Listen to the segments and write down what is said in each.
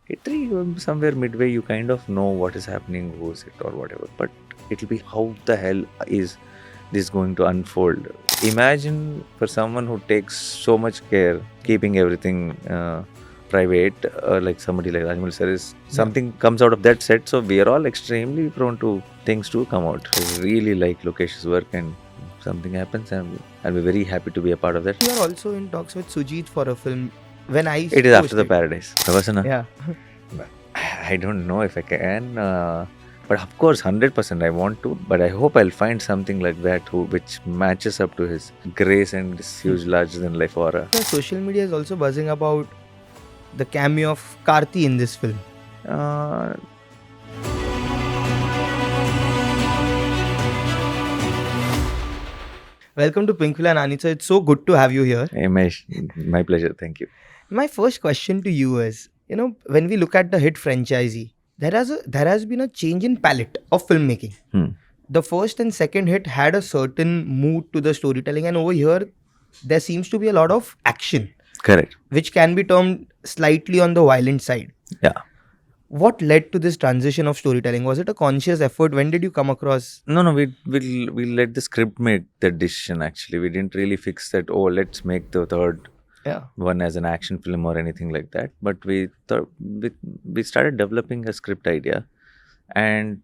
Hit 3, somewhere midway, you kind of know what is happening, who's it or whatever. But it'll be how the hell is this going to unfold? Imagine for someone who takes so much care, keeping everything private, like somebody like Rajamouli sir, is something comes out of that set. So we are all extremely prone to things to come out. I really like Lokesh's work, and something happens, and I'll be very happy to be a part of that. You are also in talks with Sujeeth for a film. When I It is After the posted- Paradise. Prabhas, Yeah. I don't know if I can, but of course, 100% I want to. But I hope I'll find something like that which matches up to his grace and this huge, larger than life aura. The social media is also buzzing about the cameo of Karthi in this film. Uh, Welcome to Pinkvilla, Nani. So it's so good to have you here. my pleasure. Thank you. My first question to you is, when we look at the hit franchisee, there has been a change in palette of filmmaking. The first and second hit had a certain mood to the storytelling, and over here, there seems to be a lot of action. Correct. Which can be termed slightly on the violent side. Yeah. What led to this transition of storytelling? Was it a conscious effort? When did you come across? No, we let the script make that decision. Actually, we didn't really fix that. Oh, let's make the third one as an action film or anything like that. But we started developing a script idea, and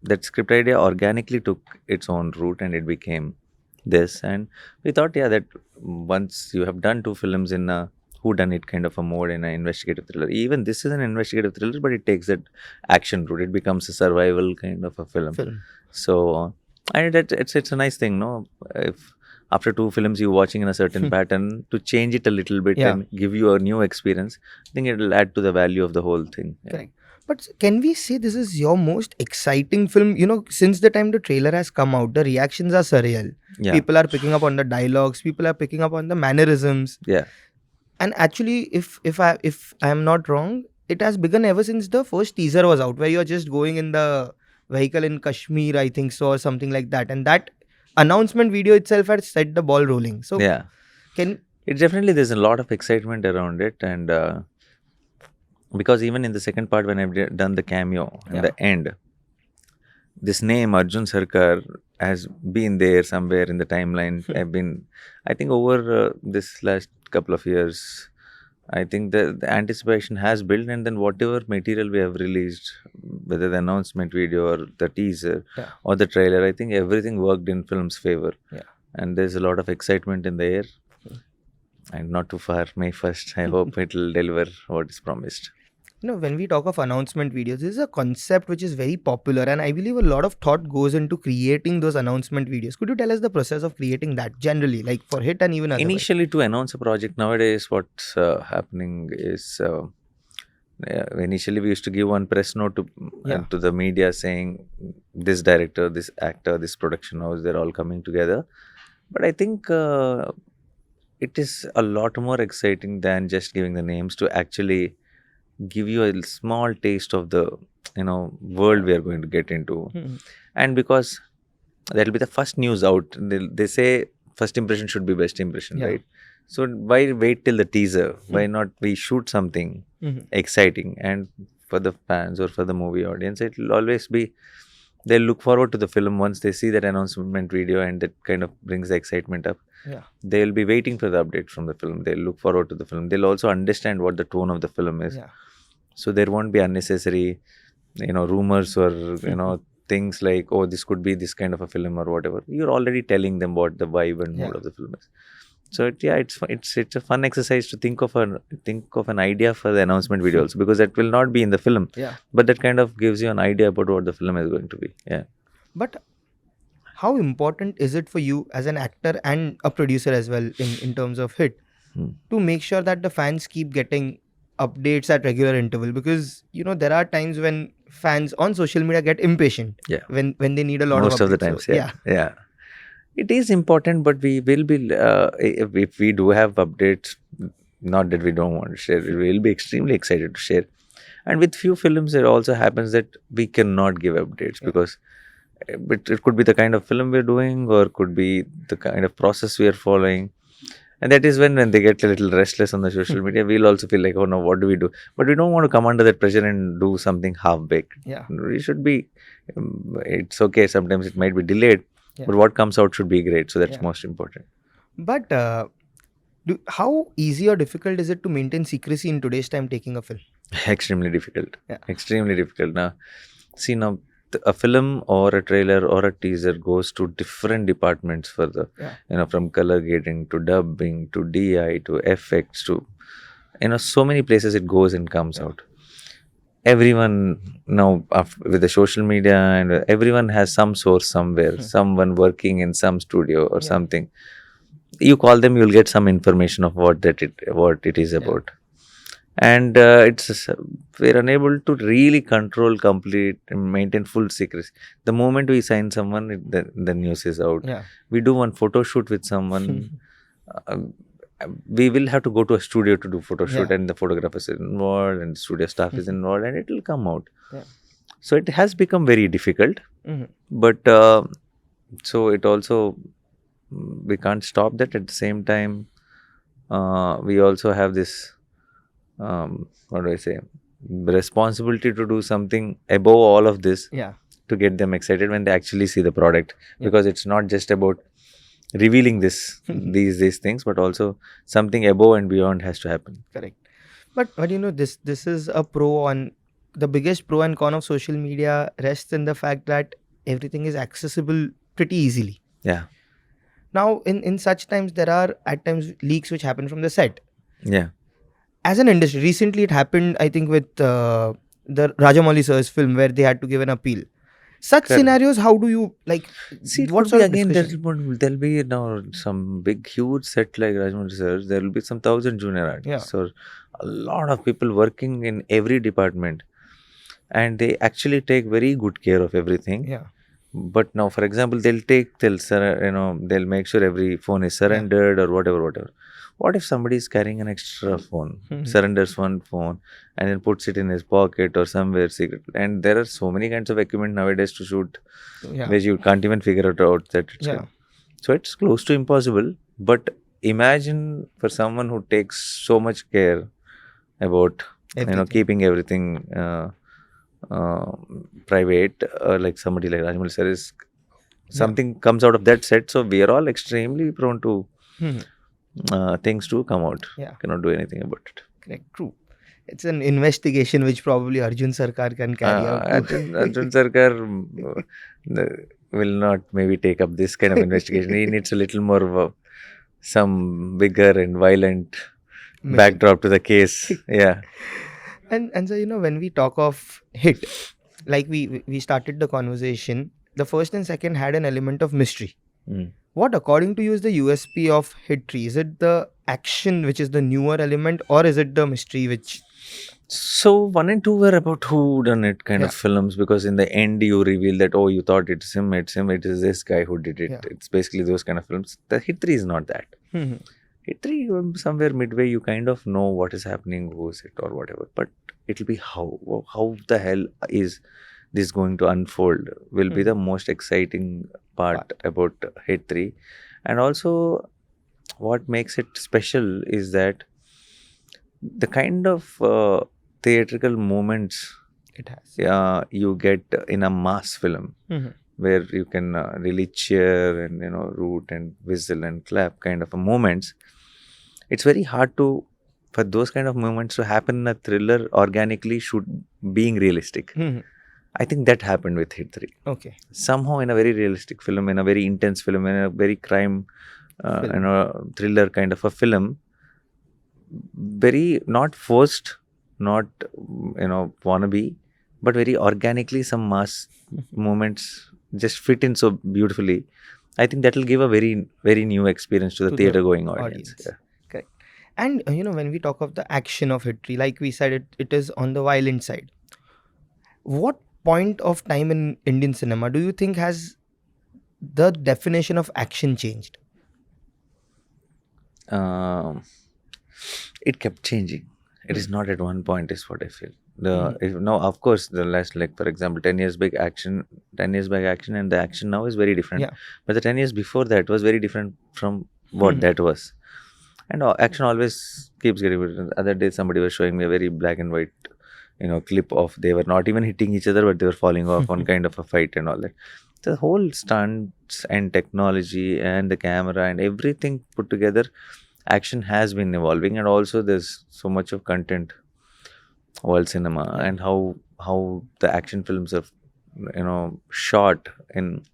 that script idea organically took its own route, and it became this. And we thought, that once you have done 2 films in a whodunit kind of a mode, in an investigative thriller, even this is an investigative thriller, but it takes that action route. It becomes a survival kind of a film. So, and it's a nice thing, no? If after 2 films you're watching in a certain pattern, to change it a little bit and give you a new experience, I think it will add to the value of the whole thing. Correct. But can we say this is your most exciting film? Since the time the trailer has come out, the reactions are surreal. Yeah. People are picking up on the dialogues. People are picking up on the mannerisms. Yeah. And actually, if I am not wrong, it has begun ever since the first teaser was out, where you're just going in the vehicle in Kashmir, I think so, or something like that. And that announcement video itself had set the ball rolling. So yeah, it definitely, there's a lot of excitement around it, and because even in the second part, when I've done the cameo in the end, this name Arjun Sarkar has been there somewhere in the timeline. I think over this last couple of years, I think the anticipation has built, and then whatever material we have released, whether the announcement video or the teaser or the trailer, I think everything worked in film's favor. And there's a lot of excitement in the air. And not too far, May 1st, I hope it will deliver what is promised. When we talk of announcement videos, this is a concept which is very popular, and I believe a lot of thought goes into creating those announcement videos. Could you tell us the process of creating that generally, like for hit and even otherwise? Initially, to announce a project nowadays, what's happening is initially we used to give one press note to the media saying this director, this actor, this production house, they're all coming together. But I think it is a lot more exciting than just giving the names, to actually give you a small taste of the world we are going to get into. And because that will be the first news out, they say first impression should be best impression, right? So why wait till the teaser? Why not we shoot something exciting? And for the fans or for the movie audience, it will always be, they'll look forward to the film once they see that announcement video, and that kind of brings the excitement up. They'll be waiting for the update from the film. They'll look forward to the film. They'll also understand what the tone of the film is. So there won't be unnecessary, rumors or, things like, oh, this could be this kind of a film or whatever. You're already telling them what the vibe and mood of the film is. So it's a fun exercise to think of an idea for the announcement video also, because that will not be in the film. But that kind of gives you an idea about what the film is going to be. But how important is it for you as an actor and a producer as well in terms of hit to make sure that the fans keep getting updates at regular interval? Because there are times when fans on social media get impatient when they need a lot most of the updates. times. It is important, but we will be if we do have updates, not that we don't want to share, we will be extremely excited to share. And with few films, it also happens that we cannot give updates because it could be the kind of film we're doing, or could be the kind of process we are following. And that is when they get a little restless on the social media, we'll also feel like, oh no, what do we do? But we don't want to come under that pressure and do something half-baked. Yeah. We should be, it's okay, sometimes it might be delayed, but what comes out should be great. So that's most important. But how easy or difficult is it to maintain secrecy in today's time taking a film? Extremely difficult. Extremely difficult. Now, see now, a film or a trailer or a teaser goes to different departments for the, from color grading to dubbing to DI to effects to, so many places it goes and comes out. Everyone now with the social media and everyone has some source somewhere, someone working in some studio or something. You call them, you'll get some information of what it is about. And we're unable to really control complete and maintain full secrecy. The moment we sign someone, the news is out. We do one photo shoot with someone, we will have to go to a studio to do photo shoot, and the photographer is involved and studio staff is involved, and it will come out. So it has become very difficult, but so it also, we can't stop that. At the same time, we also have this what do I say, responsibility to do something above all of this, to get them excited when they actually see the product, because it's not just about revealing these things, but also something above and beyond has to happen. Correct. But this is a the biggest pro and con of social media rests in the fact that everything is accessible pretty easily. Now in such times, there are at times leaks which happen from the set. As an industry, recently it happened, I think, with the Rajamouli sir's film, where they had to give an appeal. Such scenarios, how do you see? What sort of there'll be now some big huge set like Rajamouli sir's. There will be some 1,000 junior artists, or a lot of people working in every department, and they actually take very good care of everything. But now, for example, they'll make sure every phone is surrendered or whatever. What if somebody is carrying an extra phone, surrenders one phone, and then puts it in his pocket or somewhere secret? And there are so many kinds of equipment nowadays to shoot, where you can't even figure it out that it's good. So it's close to impossible. But imagine for someone who takes so much care about keeping everything private, like somebody like Rajamouli sir, is something comes out of that set. So we are all extremely prone to things to come out. Cannot do anything about it. Correct. True. It's an investigation which probably Arjun Sarkar can carry out. Arjun Sarkar will not maybe take up this kind of investigation. He needs a little more of some bigger and violent backdrop to the case. And so, when we talk of hit, like we started the conversation, the first and second had an element of mystery. What, according to you, is the USP of Hit 3? Is it the action which is the newer element, or is it the mystery which... So 1 and 2 were about who done it kind of films, because in the end you reveal that, oh, you thought it's him, it is this guy who did it. It's basically those kind of films. The Hit 3 is not that. Hit 3, somewhere midway, you kind of know what is happening, who's it or whatever. But it'll be how the hell is this going to unfold will be the most exciting part about Hit 3. And also what makes it special is that the kind of theatrical moments it has, you get in a mass film, where you can really cheer and root and whistle and clap kind of moments. It's very hard for those kind of moments to happen in a thriller organically, being realistic. I think that happened with Hit 3. Okay. Somehow in a very realistic film, in a very intense film, in a very crime, thriller kind of a film, very not forced, not wannabe, but very organically some mass moments just fit in so beautifully. I think that will give a very, very new experience to the theatre going audience. Correct. And when we talk of the action of Hit 3, like we said, it is on the violent side. What point of time in Indian cinema do you think has the definition of action changed? It kept changing. It is not at one point, is what I feel. Now, of course, the last, like for example, 10 years back action, and the action now is very different. But the 10 years before that was very different from what that was. and action always keeps getting better. The other day somebody was showing me a very black and white clip of they were not even hitting each other, but they were falling off on kind of a fight and all that. The whole stunts and technology and the camera and everything put together, action has been evolving, and also there's so much of content, world cinema, and how the action films are shot in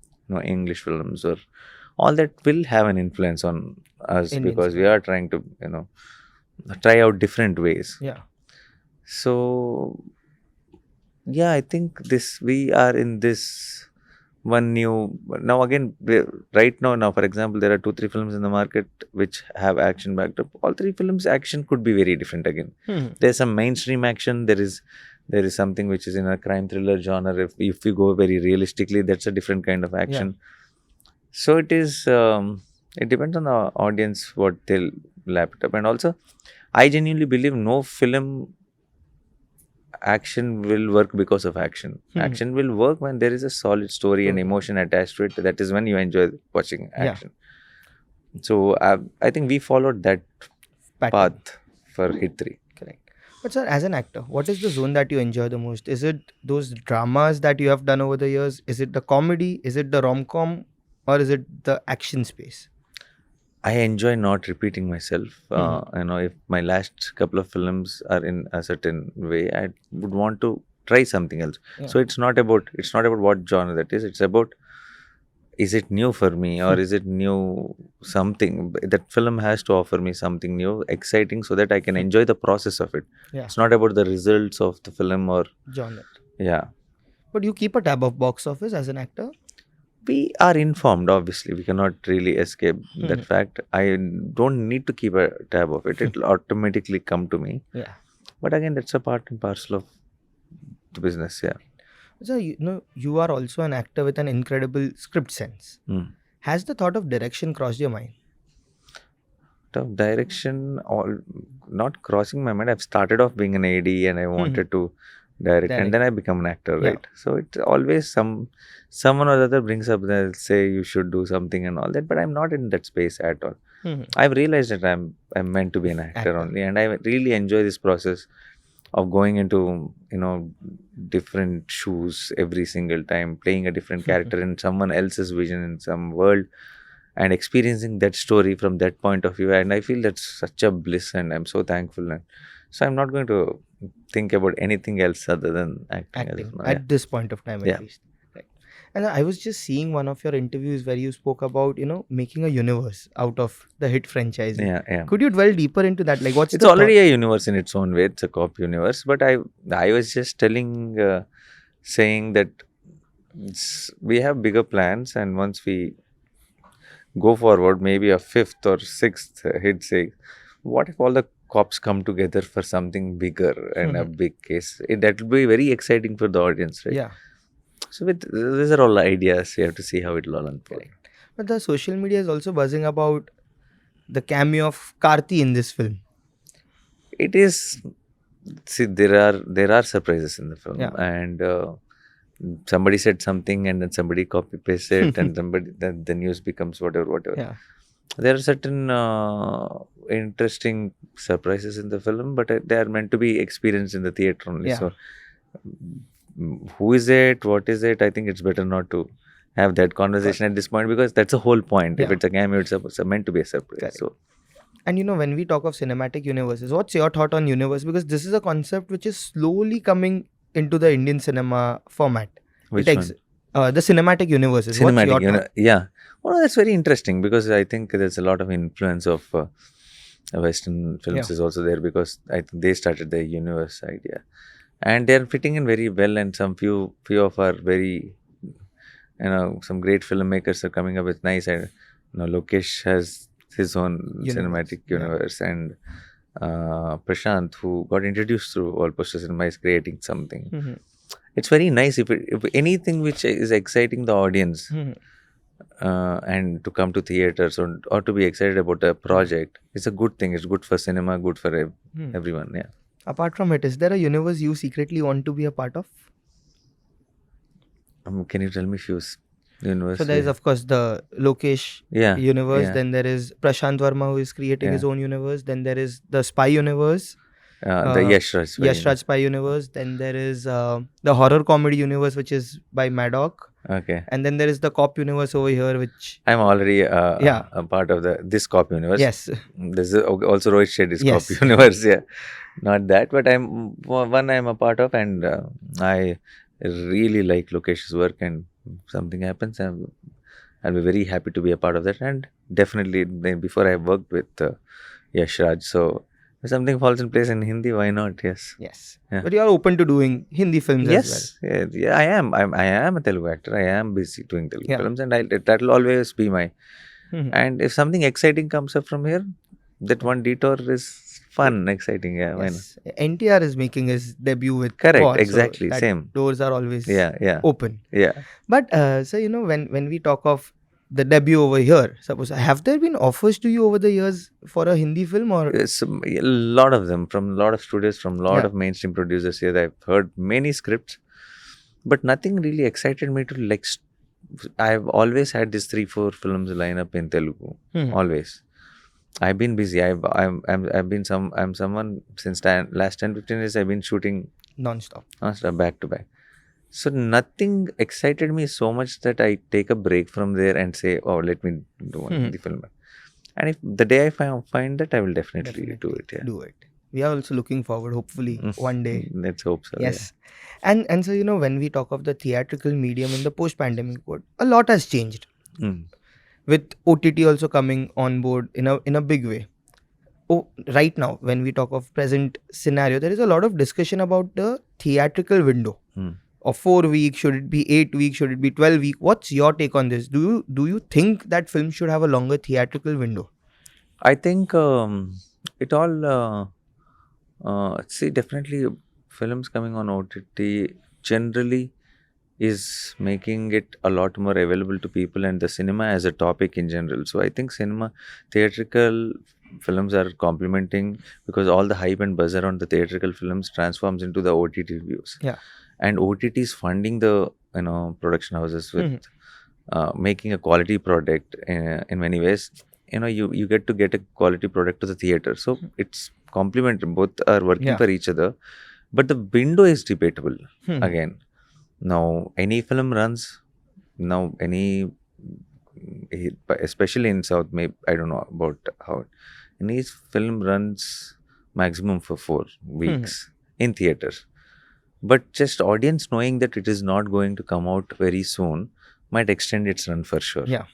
English films, or all that will have an influence on us, Indian because we cinema. are trying to try out different ways. Yeah. So yeah, I think we are in this one new now again. Right now, for example, there are 2-3 films in the market which have action backed up. All 3 films action could be very different again. There's some mainstream action, there is something which is in a crime thriller genre. If you go very realistically, that's a different kind of action. So it is it depends on the audience what they'll lap it up. And also I genuinely believe no film action will work because of action. Action will work when there is a solid story and emotion attached to it. That is when you enjoy watching action. So I think we followed that path for Hit 3. Correct. But sir, as an actor, what is the zone that you enjoy the most? Is it those dramas that you have done over the years? Is it the comedy? Is it the rom-com? Or is it the action space? I enjoy not repeating myself. If my last couple of films are in a certain way, I would want to try something else. So it's not about what genre that is. It's about, is it new for me, or is it new something? That film has to offer me something new, exciting, so that I can enjoy the process of it. It's not about the results of the film or genre. Yeah. But you keep a tab of box office as an actor? We are informed, obviously. We cannot really escape that fact. I don't need to keep a tab of it. It'll automatically come to me. Yeah. But again, that's a part and parcel of the business, yeah. So, you are also an actor with an incredible script sense. Has the thought of direction crossed your mind? Of direction, not crossing my mind. I've started off being an AD and I wanted to direct, and then I become an actor, right? So it's always someone or the other brings up, they'll say you should do something and all that, but I'm not in that space at all. I've realized that I'm meant to be an actor only, and I really enjoy this process of going into different shoes every single time, playing a different character in someone else's vision in some world, and experiencing that story from that point of view. And I feel that's such a bliss, and I'm so thankful. And so I'm not going to think about anything else other than acting at this point of time, at least. Right. And I was just seeing one of your interviews where you spoke about making a universe out of the hit franchise. Could you dwell deeper into that? Like, what's it's already a universe in its own way. It's a cop universe. But I was just saying that we have bigger plans, and once we go forward, maybe a 5th or 6th hit, say, what if all the cops come together for something bigger and a big case? That will be very exciting for the audience, right? Yeah. So these are all ideas. You have to see how it will all unfold. But the social media is also buzzing about the cameo of Karthi in this film. It is. See, there are surprises in the film, and somebody said something, and then somebody copy pasted it, and the news becomes whatever. Yeah. There are certain interesting surprises in the film, but they are meant to be experienced in the theater only. So, who is it? What is it? I think it's better not to have that conversation at this point, because that's the whole point. If it's a cameo, it's meant to be a surprise. Correct. So, and when we talk of cinematic universes, what's your thought on universe? Because this is a concept which is slowly coming into the Indian cinema format. Which one? The cinematic universes. Cinematic universe. Yeah. Well, that's very interesting, because I think there's a lot of influence of Western films is also there, because I think they started the universe idea, and they're fitting in very well. And some few of our very some great filmmakers are coming up with nice. Lokesh has his own cinematic universe, and Prashant, who got introduced through All Poster Cinema, is creating something. It's very nice if anything which is exciting the audience and to come to theaters or to be excited about a project. It's a good thing. It's good for cinema, good for everyone. Yeah. Apart from it, is there a universe you secretly want to be a part of? Can you tell me few? Universe. So there is Yeah. of course the Lokesh Yeah. universe. Yeah. Then there is Prashant Verma, who is creating his Yeah. own universe. Then there is the Spy universe, The Yash Raj by Yash Raj Spy universe. Then there is the horror comedy universe, which is by Maddock. Okay. And then there is the cop universe over here, which I'm already Yeah. a part of this cop universe. yes, There's also Rohit Shetty's cop Yes. universe. Yeah, not that, but I'm a part of, and I really like Lokesh's work. And something happens, I'll be very happy to be a part of that. And definitely, before I worked with Yash Raj, so if something falls in place in Hindi, why not? Yes. yes. Yeah. But you are open to doing Hindi films as well. Yes, yeah, I am. I am a Telugu actor. I am busy doing Telugu Yeah. films, and that will always be my. Mhm. And if something exciting comes up from here, that one detour is fun, exciting. Yeah, why not? Yes. NTR is making his debut with Correct, War, so exactly, that same. doors are always Yeah. open. Yeah. But so when we talk of the debut over here, suppose have there been offers to you over the years for a Hindi film or Yes, a lot of them from a lot of studios, from a lot Yeah. of mainstream producers here. I've heard many scripts, but nothing really excited me to like. I've always had these 3-4 films line up in Telugu. Mhm. Always. I've been busy. I've been I'm someone since last 10-15 years. I've been shooting non-stop? back to back. So nothing excited me so much that I take a break from there and say, "Oh, let me do one Hindi film." And if the day I find that, I will definitely do it. Yeah. Do it. We are also looking forward, hopefully, one day. Let's hope so. Yes. And so when we talk of the theatrical medium in the post-pandemic world, a lot has changed. Yeah. Mm. With OTT also coming on board in a big way. Oh, right now, when we talk of present scenario, there is a lot of discussion about the theatrical window Mm. of 4 weeks. Should it be 8 weeks? Should it be 12 weeks? What's your take on this? Do you think that film should have a longer theatrical window? I think it all. See, definitely, films coming on OTT generally is making it a lot more available to people, and the cinema as a topic in general. So I think theatrical films are complementing, because all the hype and buzz around the theatrical films transforms into the OTT views. Yeah. And OTT is funding the production houses with making a quality product in many ways. You get a quality product to the theater, so it's complementary. Both are working Yeah. for each other, but the window is debatable. Again, now any film runs now especially in South, maybe I don't know about how any film runs maximum for 4 weeks in theaters. But just audience knowing that it is not going to come out very soon might extend its run for sure. Yeah.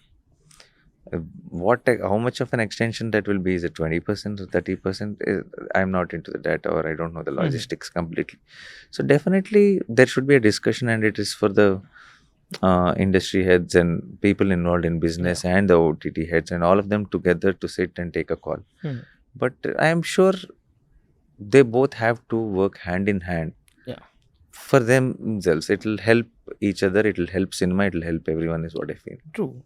How much of an extension that will be? Is it 20% or 30%? I'm not into the data, or I don't know the logistics completely. So definitely there should be a discussion, and it is for the industry heads and people involved in business and the OTT heads and all of them together to sit and take a call. But I am sure they both have to work hand in hand. Yeah. For themselves, it will help each other. It will help cinema. It will help everyone. Is what I feel. True.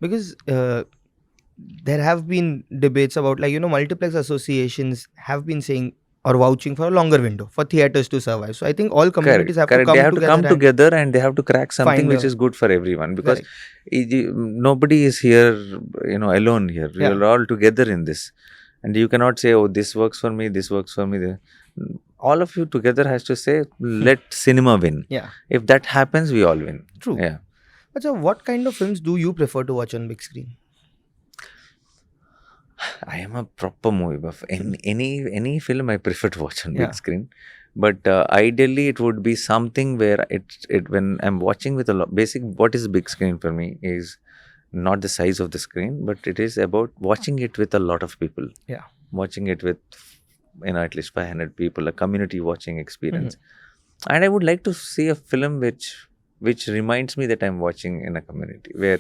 Because there have been debates about multiplex associations have been saying or vouching for a longer window for theaters to survive. So I think all communities have to come They have to come together together, and they have to crack something which is good for everyone, because nobody is here, alone here. We are all together in this, and you cannot say, "Oh, this works for me. This works for me." All of you together has to say, "Let cinema win." Yeah. If that happens, we all win. True. Yeah. But so what kind of films do you prefer to watch on big screen? I am a proper movie buff. Any film I prefer to watch on Yeah. big screen, but ideally it would be something where it when I'm watching with a lot. What is big screen for me is not the size of the screen, but it is about watching it with a lot of people. Yeah. Watching it with at least 500 people, a community watching experience. And I would like to see a film which reminds me that I'm watching in a community where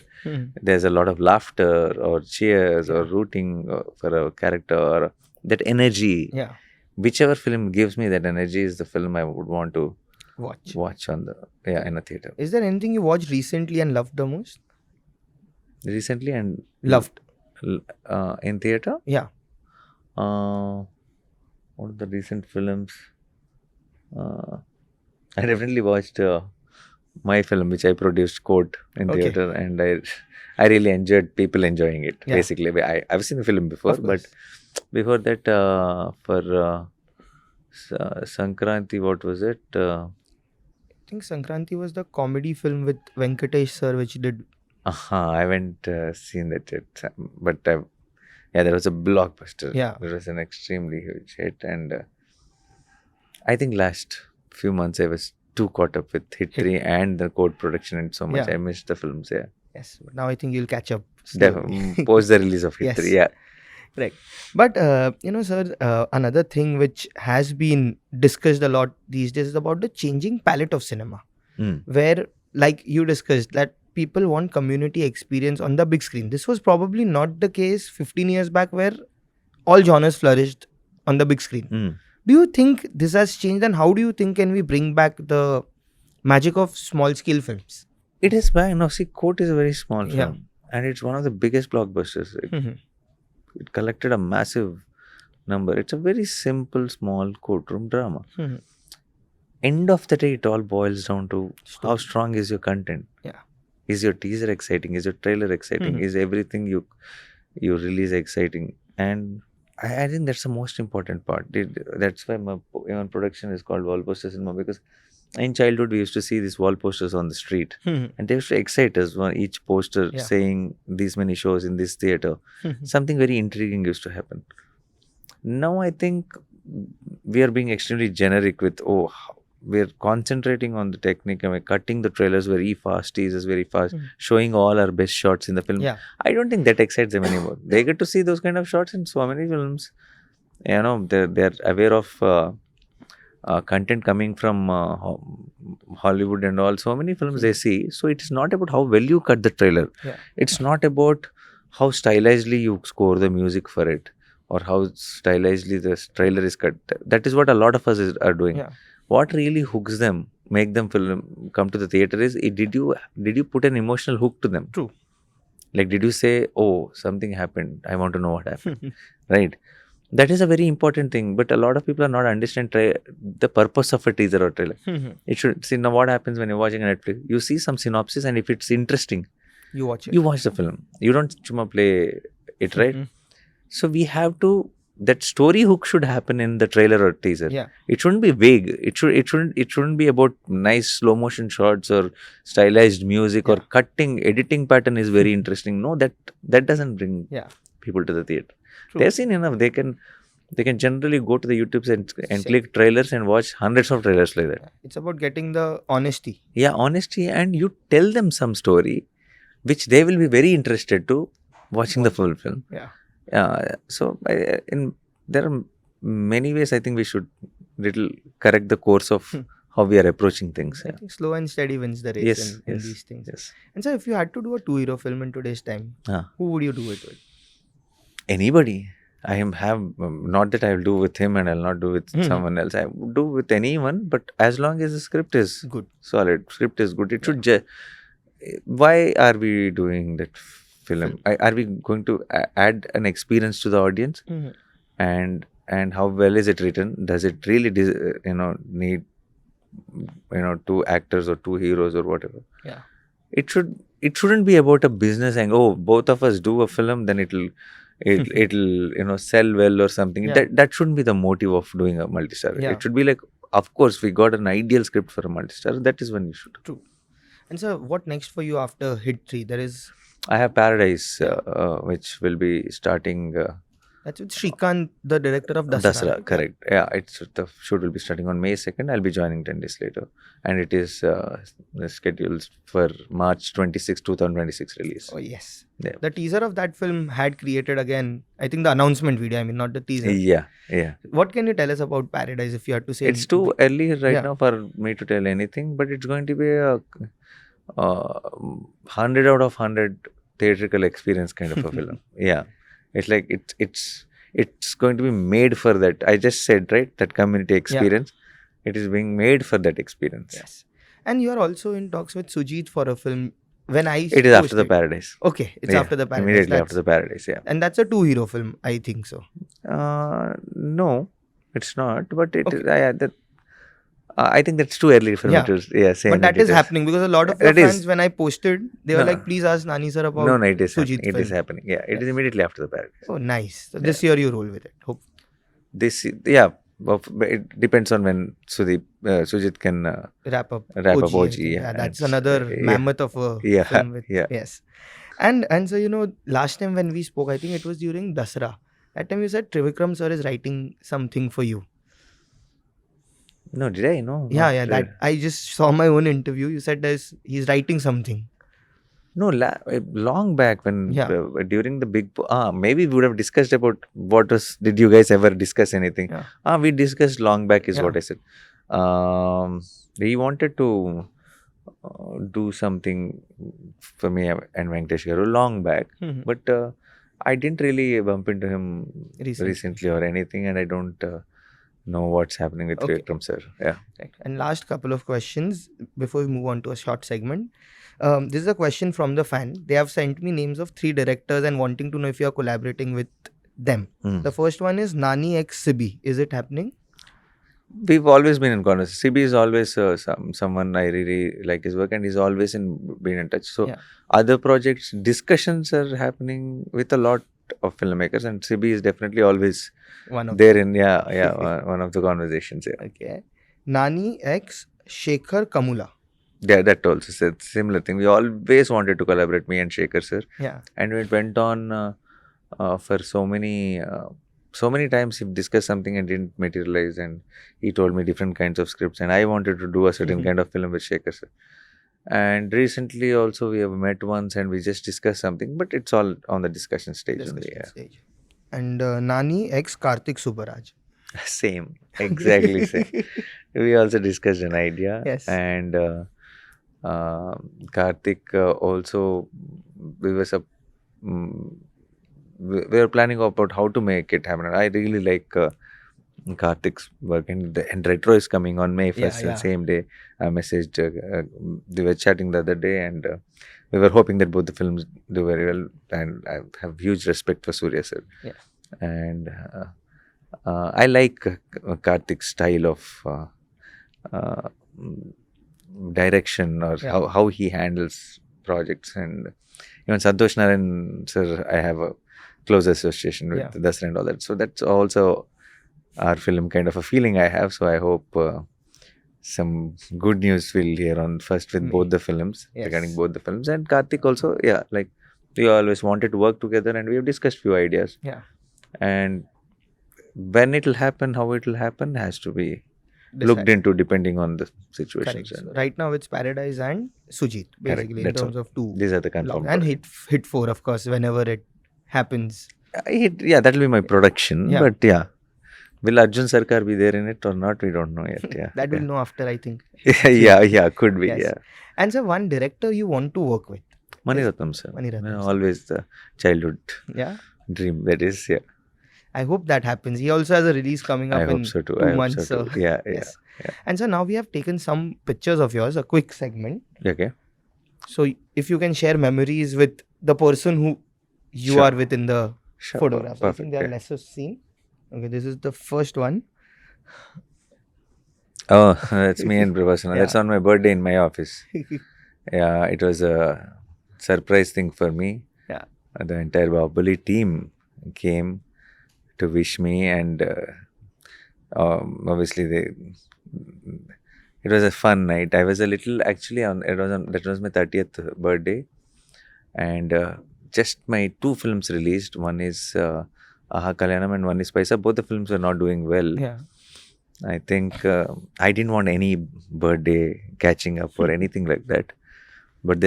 there's a lot of laughter or cheers or rooting for a character, or that energy. Yeah. Whichever film gives me that energy is the film I would want to watch on in a theater. Is there anything you watched recently and loved the most? Recently and Loved. in theater? Yeah. What are the recent films? I definitely watched my film, which I produced, Court, in Okay. theater, and I really enjoyed people enjoying it. Yeah. Basically, I've seen the film before, Of but course. before that, for Sankranti, what was it? I think Sankranti was the comedy film with Venkatesh sir, which did. I haven't seen that yet, but yeah, there was a blockbuster. Yeah. It was an extremely huge hit, and I think last few months I was too caught up with Hit Hit. 3 and the Code production and so much. Yeah. I missed the films. Yeah, Yes. But now I think you'll catch up. slowly. post the release of Hit Yes. 3. Yeah. Right. But, sir, another thing which has been discussed a lot these days is about the changing palette of cinema, Mm. where, like you discussed, that people want community experience on the big screen. This was probably not the case 15 years back, where all genres flourished on the big screen. Mm. Do you think this has changed, and how do you think can we bring back the magic of small scale films? It is back now. See, Court is a very small film, Yeah. and it's one of the biggest blockbusters. It collected a massive number. It's a very simple, small courtroom drama. End of the day, it all boils down to how strong is your content. Yeah. Is your teaser exciting? Is your trailer exciting? Is everything you release exciting? And I think that's the most important part. That's why my even production is called wall poster cinema, because in childhood we used to see these wall posters on the street, and they used to excite us. Each poster Yeah. saying these many shows in this theater. Something very intriguing used to happen. Now I think we are being extremely generic with we're concentrating on the technique and we're cutting the trailers very fast, teasers very fast, showing all our best shots in the film. Yeah. I don't think that excites them anymore. They get to see those kind of shots in so many films. You know, they're aware of content coming from Hollywood and all. So many films they see. So it's not about how well you cut the trailer. Yeah. It's not about how stylizedly you score the music for it, or how stylizedly the trailer is cut. That is what a lot of us are doing. Yeah. What really hooks them, make them come to the theater is, did you put an emotional hook to them? True. Like, did you say, oh, something happened, I want to know what happened? Right? That is a very important thing, but a lot of people are not understanding the purpose of a teaser or trailer. It should see. Now what happens when you're watching a Netflix, you see some synopsis, and if it's interesting, You watch it. you watch the film. You don't chuma play it, right? So we have to, that story hook should happen in the trailer or teaser. Yeah. It shouldn't be vague. It shouldn't be about nice slow motion shots or stylized music or cutting. Editing pattern is very interesting. No, that doesn't bring people to the theater. True. They've seen enough. They can generally go to the YouTubes and click trailers and watch hundreds of trailers like that. It's about getting the honesty. Yeah, honesty, and you tell them some story which they will be very interested to watching the full film. Yeah. So there are many ways I think we should little correct the course of how we are approaching things. I think slow and steady wins the race Yes, in yes, these things. yes. And so if you had to do a 2-hero film in today's time, who would you do it with? Anybody. I have not that I will do with him and I'll not do with someone else. I would do with anyone, but as long as the script is Good. solid, script is good, it should. Why are we doing that film? Are we going to add an experience to the audience? And how well is it written? Does it really need two actors or two heroes or whatever? Yeah. It shouldn't be about a business and both of us do a film, then it'll sell well or something. Yeah. That shouldn't be the motive of doing a multi-star. Yeah. It should be like, of course we got an ideal script for a multi-star, that is when you should. True. And so what next for you after Hit 3? There is... I have Paradise, which will be starting. That's with Shrikant, the director of Dasara. Correct. Yeah, the shoot will be starting on May 2nd. I'll be joining 10 days later. And it is scheduled for March 26, 2026 release. Oh, yes. Yeah. The teaser of that film had created again, I think the announcement video, not the teaser. Yeah. What can you tell us about Paradise if you had to say? It's too early now for me to tell anything, but it's going to be a 100 out of 100 theatrical experience kind of a film. Yeah. It's like it's going to be made for that. I just said, right, that community experience. It is being made for that experience. Yes. And you are also in talks with Sujeeth for a film. It is after the Paradise. Okay, it's after the Paradise. Immediately after the Paradise, yeah. And that's a 2-hero film, I think so. No, it's not. But I think that's too early for me Yeah. to say But any that is details. happening because a lot of your It is. fans, when I posted, they were No. like, please ask Nani sir about No, it is Sujeeth happening. It film. is happening. Yeah, it is Yes. immediately after the Paradise. Oh, nice. So this year you roll with it. Hope. This, yeah, but it depends on when Sujeeth can Wrap up wrap up OG, I OG. think. Yeah, Yeah, that's and, another yeah, mammoth of a yeah, film with yeah. yes. And so last time when we spoke, I think it was during Dasra. That time you said Trivikram sir is writing something for you. No, did I? No. Yeah, not, yeah. That I just saw my own interview. You said he's writing something. No, long back when Yeah. During the maybe we would have discussed about did you guys ever discuss anything? Yeah. We discussed long back is Yeah. what I said. He wanted to do something for me and Venkatesh Garu long back, Mhm. but I didn't really bump into him Recently. recently or anything, and I don't know what's happening with Okay. Vikram sir. Yeah. Right. And last couple of questions before we move on to a short segment. This is a question from the fan. They have sent me names of 3 directors and wanting to know if you are collaborating with them. Mm. The first one is Nani x CIBI. Is it happening? We've always been in conversation. CB is always someone I really like his work, and he's always been in touch. So Yeah. other projects, discussions are happening with a lot of filmmakers, and CB is definitely always One of there them. one of the conversations. Yeah, Okay. Nani x Shekhar Kamula. yeah, that also said similar thing. We always wanted to collaborate, me and Shekhar sir, Yeah. and it went on for so many times. He discussed something and didn't materialize, and he told me different kinds of scripts, and I wanted to do a certain kind of film with Shekhar sir. And recently also we have met once and we just discussed something, but it's all on the discussion stage only. Discussion Yeah. stage. And Nani x Karthik Subbaraj. Same, exactly same. We also discussed an idea, Yes. and Karthik also we were we were planning about how to make it happen. I really like Karthik's work, and Retro is coming on May 1st, Yeah. and same day I messaged, they were chatting the other day, and we were hoping that both the films do very well, and I have huge respect for Surya sir. Yeah. And I like Karthik's style of direction, or Yeah. how he handles projects, and even Santosh Narayan sir, I have a close association with Yeah. Dasra and all that. So that's also our film kind of a feeling I have. So I hope some good news we'll hear on first with both the films, Yes. regarding both the films. And Karthik also, yeah, like we always wanted to work together, and we have discussed few ideas. Yeah. And when it will happen, how it will happen has to be looked Decided. into depending on the situations. Correct. And So right now it's Paradise and Sujeeth, basically, in That's terms of 2. these are the confirmed. And hit 4, of course, whenever it happens. Yeah, that will be my production. Yeah. But yeah, will Arjun Sarkar be there in it or not? We don't know yet. Yeah. That we'll know after, I think. yeah, could be. Yes. Yeah. And so one director you want to work with. Mani Ratnam sir. Mani Ratnam sir. Always the childhood Yeah. dream. That is, yeah. I hope that happens. He also has a release coming up I in hope so too. 2 months. So Yeah, yes. yeah. And so now we have taken some pictures of yours, a quick segment. Okay. So if you can share memories with the person who you Sure. are with in the Sure. photographs. I Perfect. think they are Yeah. lesser seen. Okay, this is the first one. Oh, that's me and Prabhas. Yeah. That's on my birthday in my office. Yeah, it was a surprise thing for me. Yeah. The entire Bahubali team came to wish me, and obviously it was a fun night. I was a little actually that was my 30th birthday, and just my 2 films released. One is Aha Kalyanam and one is Paisa. Both the films were not doing well. Yeah. I think I didn't want any birthday catching up or anything like that. But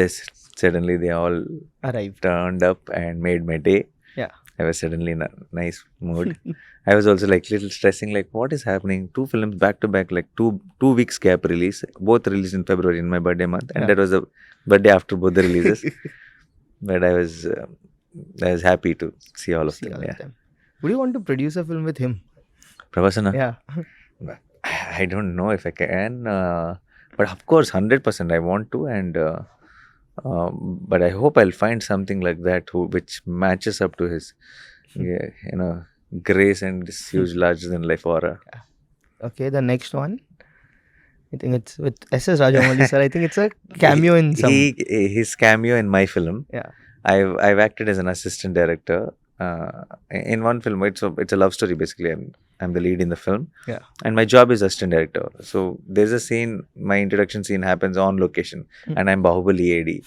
suddenly they all Arrived. turned up and made my day. Yeah. I was suddenly in a nice mood. I was also like little stressing, like what is happening? 2 films back to back, like two weeks gap release. Both released in February in my birthday month, and Yeah. that was the birthday after both the releases. But I was happy to see all of See them. all Yeah. of them. Would you want to produce a film with him? Prabhasana? Yeah. I don't know if I can, but of course, 100% I want to, and but I hope I'll find something like that which matches up to his, grace and this huge larger than life aura. Okay, the next one. I think it's with SS Rajamouli sir. I think it's a cameo in some. His cameo in my film. Yeah. I've acted as an assistant director in one film. It's a love story basically. I'm the lead in the film. Yeah. And my job is assistant director. So there's a scene. My introduction scene happens on location, and I'm Bahubali AD.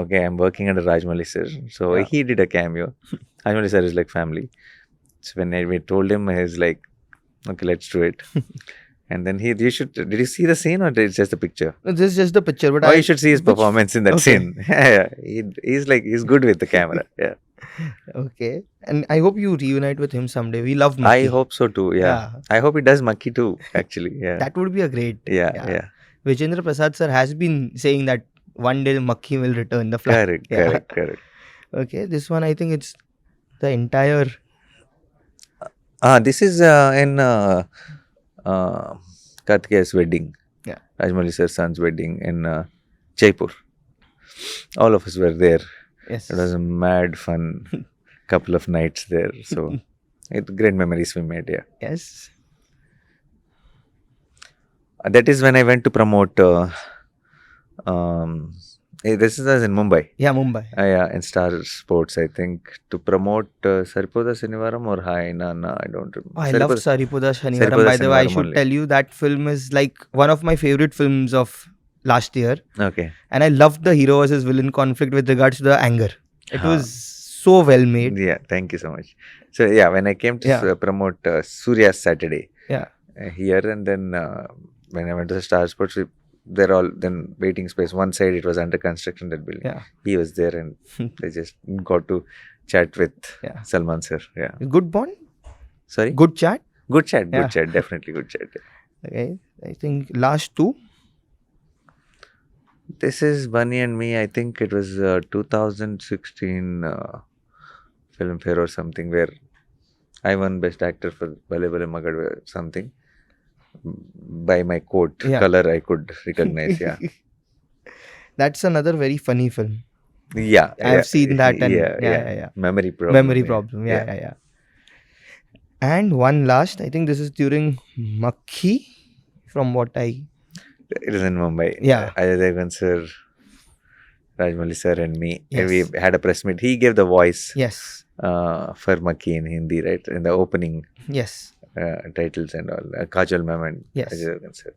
Okay, I'm working under Rajamouli sir. So Yeah. he did a cameo. Rajamouli sir is like family. So when we told him, he's like, okay, let's do it. And then did you see the scene or it's just a picture? No, this is just the picture, but You should see his performance in that okay. scene. Yeah. He's good with the camera. Yeah. Okay. And I hope you reunite with him someday. We love Makki. I hope so too. Yeah. I hope he does Makki too, actually. Yeah. That would be a great. Yeah. Vijendra Prasad sir has been saying that one day Makki will return the flag. Correct. Okay. This one, I think it's the entire. This is in Karthik's wedding. Yeah. Rajamouli sir's son's wedding in Jaipur. All of us were there. Yes. It was a mad fun couple of nights there. So, great memories we made. Yeah. Yes. That is when I went to promote. This is in Mumbai. Yeah, Mumbai. In Star Sports, I think, to promote Saripoda Shanivaram or Hi Nana, I don't remember. I love Saripoda Shanivaram. Saripoda By the way, I Shanivaram should only. tell you that film is like one of my favorite films of last year. Okay. And I loved the hero versus villain conflict with regards to the anger. It was so well made. Yeah, thank you so much. So, yeah, when I came to promote Surya's Saturday here, and then when I went to the Star Sports, they're all then waiting space. One side it was under construction, that building. Yeah. He was there and they just got to chat with Salman sir. Yeah. Good bond? Sorry? Good chat? Good chat, definitely good chat. Okay. I think last two. This is Bunny and Me. I think it was 2016 Filmfare or something where I won Best Actor for Bale Bale Magad something. By my coat color, I could recognize. Yeah. That's another very funny film. Yeah. I've seen that. And Memory problem. Memory problem. Yeah. And one last, I think this is during Makki, from what I. It is in Mumbai. Yeah. Ajay Devgan sir, Rajamouli sir, and me. Yes. We had a press meet. He gave the voice. Yes. For Makki in Hindi, right? In the opening. Yes. Titles and all. Kajal ma'am and Ajay Devgan sir.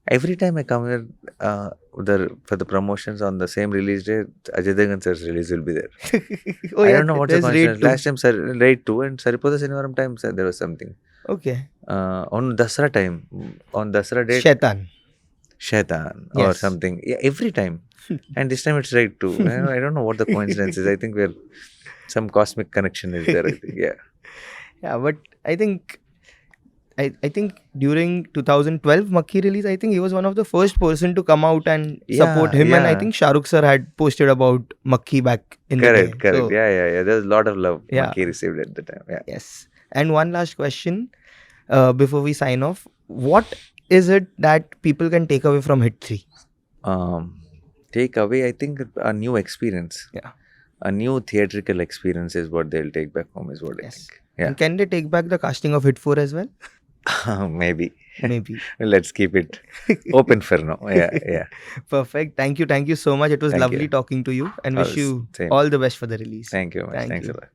Every time I come here for the promotions on the same release day, Ajay Devgan sir's release will be there. I don't know what's the coincidence. Last time, sir, Raid 2 and Saripoda Shanivaram time, sir, there was something. Okay. On Dasra time, on Dasra date. Shaitan or something. Yeah, every time. And this time it's Raid 2. I don't know what the coincidence is. I think some cosmic connection is there. I think. Yeah. Yeah, but I think during 2012 Makki release, I think he was one of the first person to come out and support him. And I think Shah Rukh sir had posted about Makki back in the day. Correct. So, yeah. There's a lot of love Makki received at the time. Yeah. Yes. And one last question before we sign off. What is it that people can take away from Hit 3? Take away, I think, a new experience. Yeah. A new theatrical experience is what they'll take back home, is what I think. Yeah. And can they take back the casting of Hit 4 as well? Maybe. Let's keep it open for now. Yeah. Perfect. Thank you so much. It was lovely talking to you and wish you all the best for the release. Thank you. Thanks a lot.